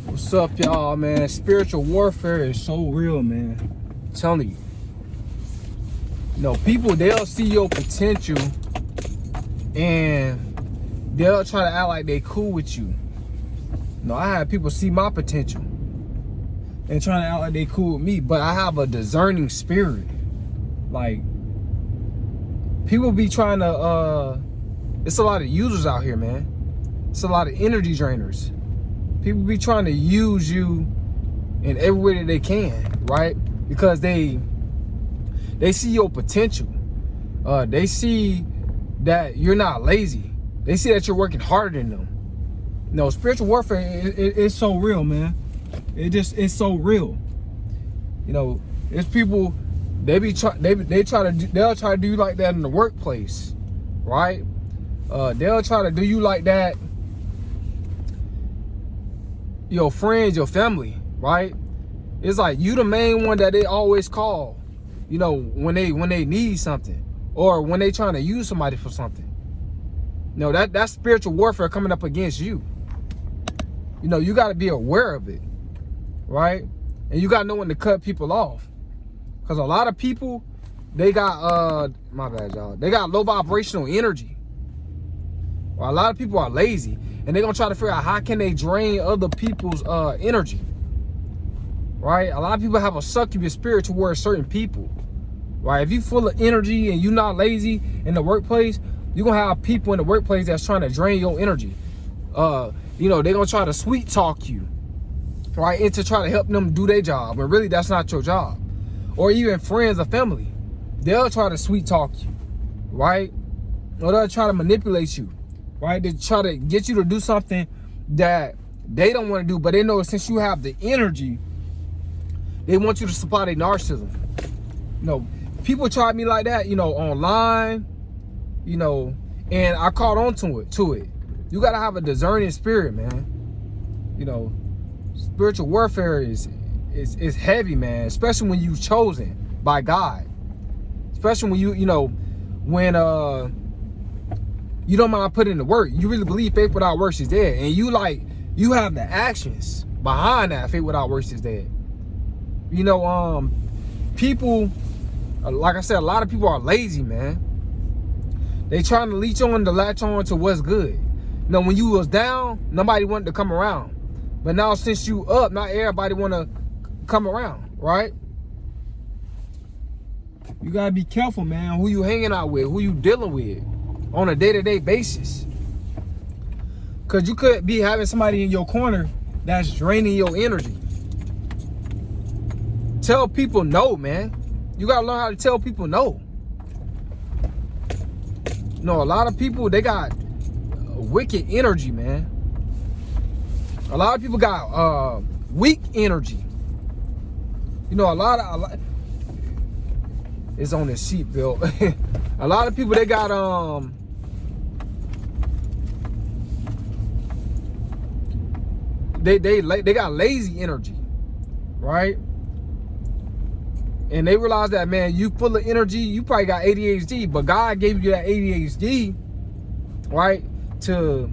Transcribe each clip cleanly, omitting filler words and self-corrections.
What's up, y'all, man? Spiritual warfare is so real, man. I'm telling you. You know, people, they'll see your potential and they'll try to act like they cool with you. You know, I have people see my potential and trying to act like they cool with me, but I have a discerning spirit. Like, people be trying to, it's a lot of users out here, man. It's a lot of energy drainers. People be trying to use you in every way that they can, right? Because they see your potential. They see that you're not lazy. They see that you're working harder than them. You know, spiritual warfare it's so real, man. It's so real. You know, it's people they'll try to do you like that in the workplace, right? They'll try to do you like that. Your friends, your family, right? It's like you the main one that they always call, you know, when they need something or when they trying to use somebody for something. You know, that's spiritual warfare coming up against you. You know, you got to be aware of it, right? And you got to know when to cut people off. Because a lot of people, they got, my bad, y'all. They got low vibrational energy. Well, a lot of people are lazy. And they're going to try to figure out how can they drain other people's energy. Right? A lot of people have a succubus spirit towards certain people. Right? If you're full of energy and you're not lazy in the workplace, you're going to have people in the workplace that's trying to drain your energy. You know, they're going to try to sweet talk you. Right? And to try to help them do their job. But really, that's not your job. Or even friends or family. They'll try to sweet talk you. Right? Or they'll try to manipulate you. Right? They try to get you to do something that they don't want to do, but they know since you have the energy, they want you to supply their narcissism. You know, people try me like that, you know, online, you know, and I caught on to it. You gotta have a discerning spirit, man. You know, spiritual warfare is heavy, man, especially when you've chosen by God. Especially when you know, when you don't mind putting in the work. You really believe faith without works is dead. And you have the actions behind that faith without works is dead. You know, people, like I said, a lot of people are lazy, man. They trying to latch on to what's good. You know, when you was down, nobody wanted to come around. But now since you up, not everybody want to come around, right? You got to be careful, man, who you hanging out with, who you dealing with on a day-to-day basis. Because you could be having somebody in your corner that's draining your energy. Tell people no, man. You got to learn how to tell people no. You know, a lot of people, they got wicked energy, man. A lot of people got weak energy. You know, a lot it's on this seatbelt. A lot of people, they got they got lazy energy, right? And they realize that, man, you full of energy, you probably got ADHD, but God gave you that ADHD, right, to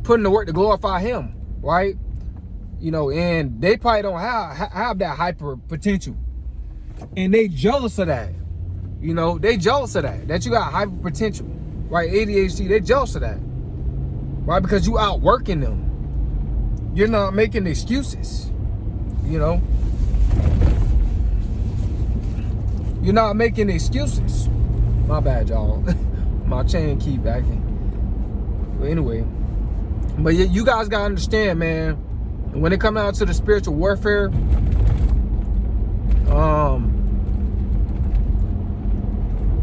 put in the work to glorify Him, right? You know, and they probably don't have that hyper potential, and they jealous of that. You know, they jealous of that you got hyper potential, right? ADHD, they jealous of that, right? Because you outworking them. You're not making excuses, you know. You're not making excuses. My bad, y'all. My chain keep acting. But anyway, but you guys gotta understand, man, when it comes out to the spiritual warfare,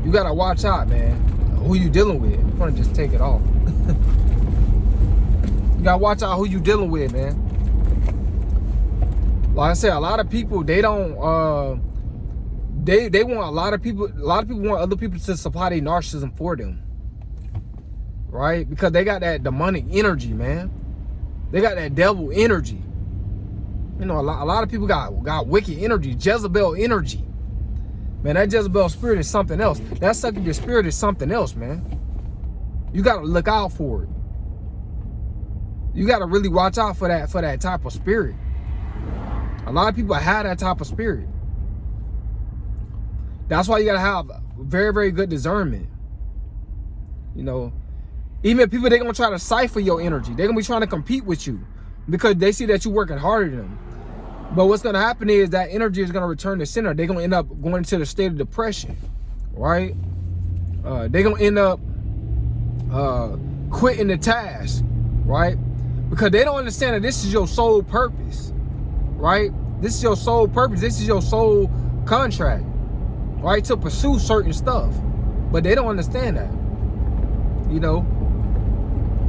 you gotta watch out, man, who you dealing with. I'm gonna just take it off. You gotta watch out who you dealing with, man. Like I said, a lot of people, they don't they want a lot of people want other people to supply their narcissism for them, right? Because they got that demonic energy, man. They got that devil energy. You know, a lot of people got wicked energy, Jezebel energy. Man, that Jezebel spirit is something else. That succubus spirit is something else, man. You got to look out for it. You got to really watch out for that type of spirit. A lot of people have that type of spirit. That's why you got to have very, very good discernment. You know, even people, they're going to try to cipher your energy. They're going to be trying to compete with you because they see that you're working harder than them. But what's going to happen is that energy is going to return to center. They're going to end up going into the state of depression, right? They're going to end up quitting the task, right? Because they don't understand that this is your sole purpose, right? This is your sole purpose. This is your sole contract, right? To pursue certain stuff. But they don't understand that, you know?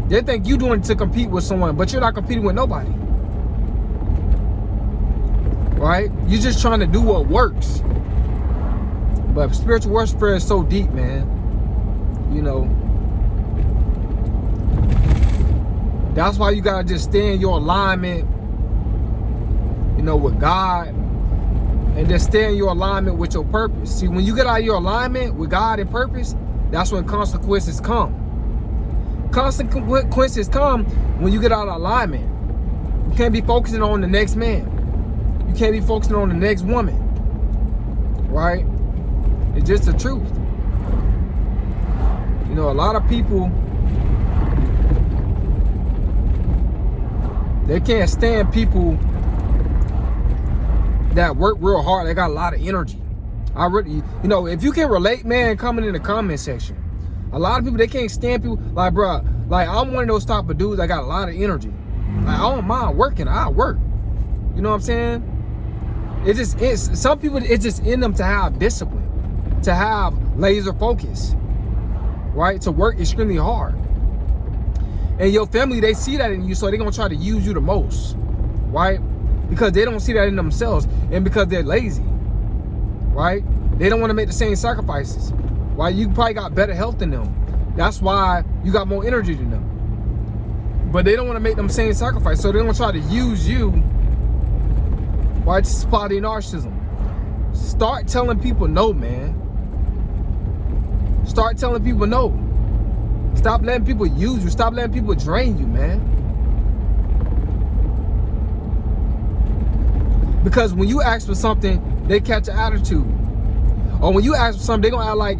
They think you're doing it to compete with someone, but you're not competing with nobody. Right? You're just trying to do what works. But spiritual warfare is so deep, man. You know. That's why you gotta just stay in your alignment, you know, with God. And just stay in your alignment with your purpose. See, when you get out of your alignment with God and purpose, that's when consequences come. Consequences come when you get out of alignment. You can't be focusing on the next man. You can't be focusing on the next woman. Right? It's just the truth. You know, a lot of people, they can't stand people that work real hard. They got a lot of energy. I really, you know, if you can relate, man, comment in the comment section. A lot of people, they can't stand people like, bro, like I'm one of those type of dudes that got a lot of energy. Like, I don't mind working, I work. You know what I'm saying? It just is. Some people, it's just in them to have discipline, to have laser focus, right? To work extremely hard. And your family, they see that in you, so they're gonna try to use you the most, right? Because they don't see that in themselves, and because they're lazy, right? They don't want to make the same sacrifices. Why? You probably got better health than them. That's why you got more energy than them. But they don't want to make them same sacrifice, so they're gonna try to use you, right, to supply their narcissism. Start telling people no, man. Start telling people no. Stop letting people use you. Stop letting people drain you, man. Because when you ask for something, they catch an attitude. Or when you ask for something, they're gonna act like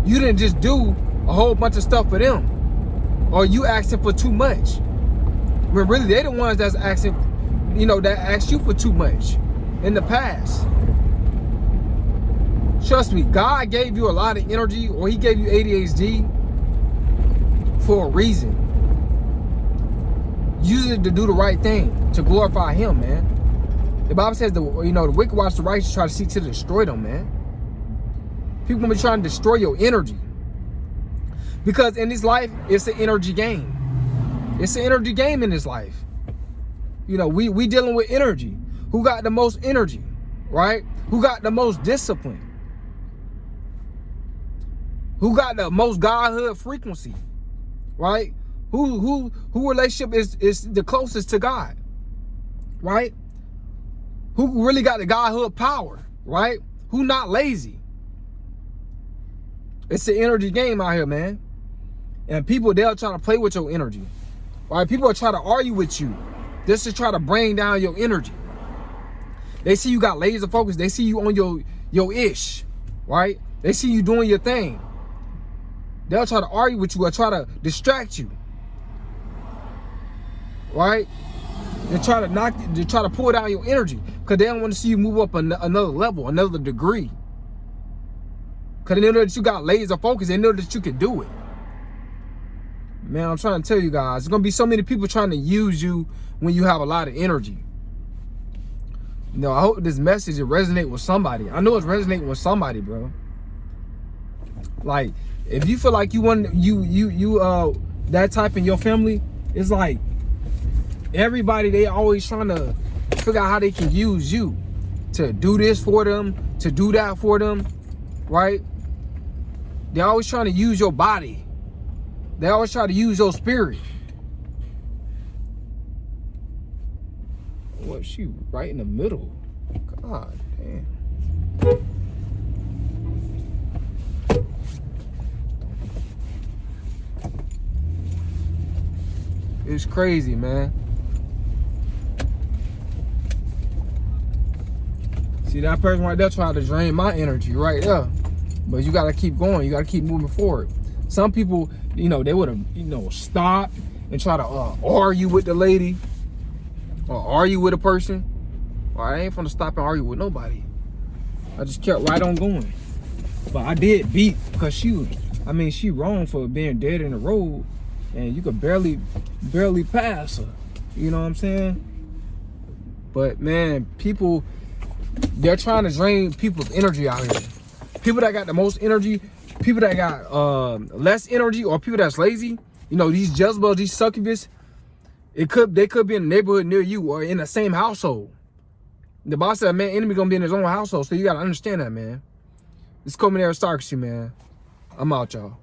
you didn't just do a whole bunch of stuff for them. Or you asking for too much. When really they're the ones that's asking, you know, that asked you for too much in the past. Trust me, God gave you a lot of energy, or he gave you ADHD for a reason. Use it to do the right thing, to glorify him, man. The Bible says, the wicked watch the righteous try to seek to destroy them, man. People gonna be trying to destroy your energy. Because in this life, it's an energy game. It's an energy game in this life. You know, we dealing with energy. Who got the most energy, right? Who got the most discipline? Who got the most godhood frequency, right? Who relationship is the closest to God, right? Who really got the godhood power, right? Who not lazy? It's an energy game out here, man. And people, they'll try to play with your energy, right? People will try to argue with you just to try to bring down your energy. They see you got laser focus. They see you on your ish, right? They see you doing your thing. They'll try to argue with you or try to distract you, right? They try to pull down your energy because they don't want to see you move up another level, another degree. Because they know that you got laser focus. They know that you can do it. Man, I'm trying to tell you guys, there's going to be so many people trying to use you when you have a lot of energy. You know, I hope this message will resonate with somebody. I know it's resonating with somebody, bro. Like, if you feel like you want that type in your family, it's like everybody, they always trying to figure out how they can use you to do this for them, to do that for them, right? They're always trying to use your body. They always try to use your spirit. What, she right in the middle? God damn. It's crazy, man. See, that person right there tried to drain my energy right there. But you gotta keep going. You gotta keep moving forward. Some people, you know, they would have, you know, stopped and try to argue with the lady or argue with a person. Well, I ain't finna stop and argue with nobody. I just kept right on going. But I did beat, because she wrong for being dead in the road, and you could barely pass her. You know what I'm saying? But man, people, they're trying to drain people's energy out here. People that got the most energy, people that got less energy, or people that's lazy, you know, these Jezebels, these succubus, they could be in a neighborhood near you or in the same household. The boss said, man, enemy gonna be in his own household, so you gotta understand that, man. It's Coleman Aristocracy, man. I'm out, y'all.